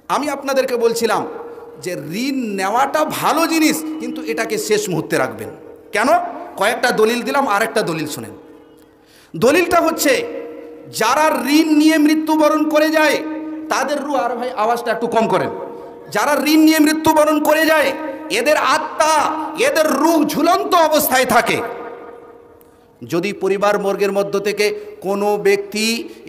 আমি আপনাদেরকে বলছিলাম যে ঋণ নেওয়াটা ভালো জিনিস, কিন্তু এটাকে শেষ মুহূর্তে রাখবেন। কেন? কয়েকটা দলিল দিলাম, আরেকটা দলিল শুনেন। দলিলটা হচ্ছে, যারা ঋণ নিয়ে মৃত্যুবরণ করে যায় তাদের রূহ, আর ভাই আওয়াজটা একটু কম করেন, যারা ঋণ নিয়ে মৃত্যুবরণ করে যায় এদের আত্মা, এদের রূহ ঝুলন্ত অবস্থায় থাকে। যদি পরিবার বর্গের মধ্য থেকে কোনো ব্যক্তি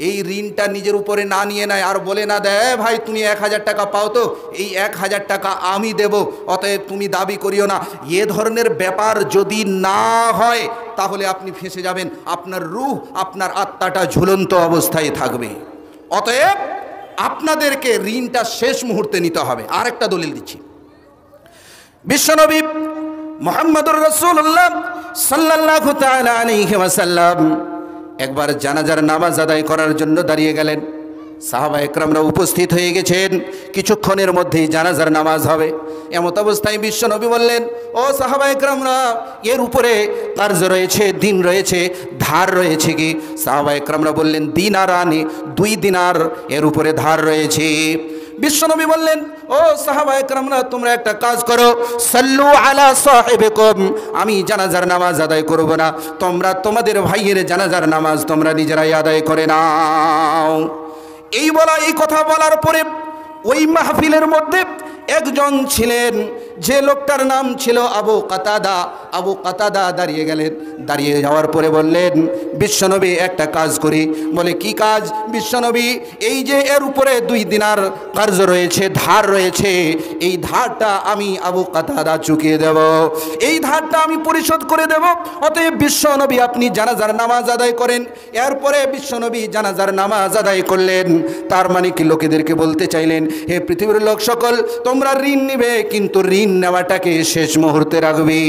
এই ঋণটা নিজের উপরে না নিয়ে নেয় আর বলে না দেয়, ভাই তুমি 1000 টাকা পাও তো, এই 1000 টাকা আমি দেব, অতএব তুমি দাবি করিও না, এ ধরনের ব্যাপার যদি না হয় তাহলে আপনি ফেঁসে যাবেন, আপনার রূহ, আপনার আত্মাটা ঝুলন্ত অবস্থায় থাকবে। অতএব আপনাদেরকে ঋণটা শেষ মুহূর্তে নিতে হবে। আরেকটা দলিল দিচ্ছি। বিশ্বনবী মুহাম্মদুর রাসূলুল্লাহ সাল্লাল্লাহু তাআলা আলাইহি ওয়াসাল্লাম একবার জানাজার নামাজ আদায় করার জন্য দাঁড়িয়ে গেলেন। সাহাবা একরামরা উপস্থিত হয়ে গেছেন, কিছুক্ষণের মধ্যেই জানাজার নামাজ হবে। এমত অবস্থায় বিশ্বনবী বললেন, ও সাহাবা একরামরা, এর উপরে কার্জ রয়েছে, দিন রয়েছে, ধার রয়েছে কি? সাহাবা একরামরা বললেন, দিনার আনি, 2 দিনার এর উপরে ধার রয়েছে। বিশ্বনবী বললেন, ও সাহাবা একরামরা, তোমরা একটা কাজ করো, সাল্লু আলা সাহিবিকুম, আমি জানাজার নামাজ আদায় করব না, তোমরা তোমাদের ভাইয়ের জানাজার নামাজ তোমরা নিজেরাই আদায় করে নাও। এই কথা বলার পরে ওই মাহফিলের মধ্যে একজন ছিলেন, যে লোকটার নাম ছিল আবু কাতাদা। আবু কাতাদা দাঁড়িয়ে গেলেন। দাঁড়িয়ে যাওয়ার পরে বললেন, বিশ্বনবী একটা কাজ করি। বলে, কি কাজ? বিশ্বনবী, এই যে এর উপরে 2 দিনার কার্য রয়েছে, ধার রয়েছে, এই ধারটা আমি আবু কাতাদা চুকিয়ে দেব, এই ধারটা আমি পরিশোধ করে দেব। অতএব বিশ্বনবী আপনি জানাজার নামাজ আদায় করেন। এরপরে বিশ্বনবী জানাজার নামাজ আদায় করলেন। তার মানে কি লোকেদেরকে বলতে চাইলেন, হে পৃথিবীর লোক সকল, তোমরা ঋণ নিবে, কিন্তু ঋণ নেওয়াটাকে শেষ মুহূর্তে রাখবে।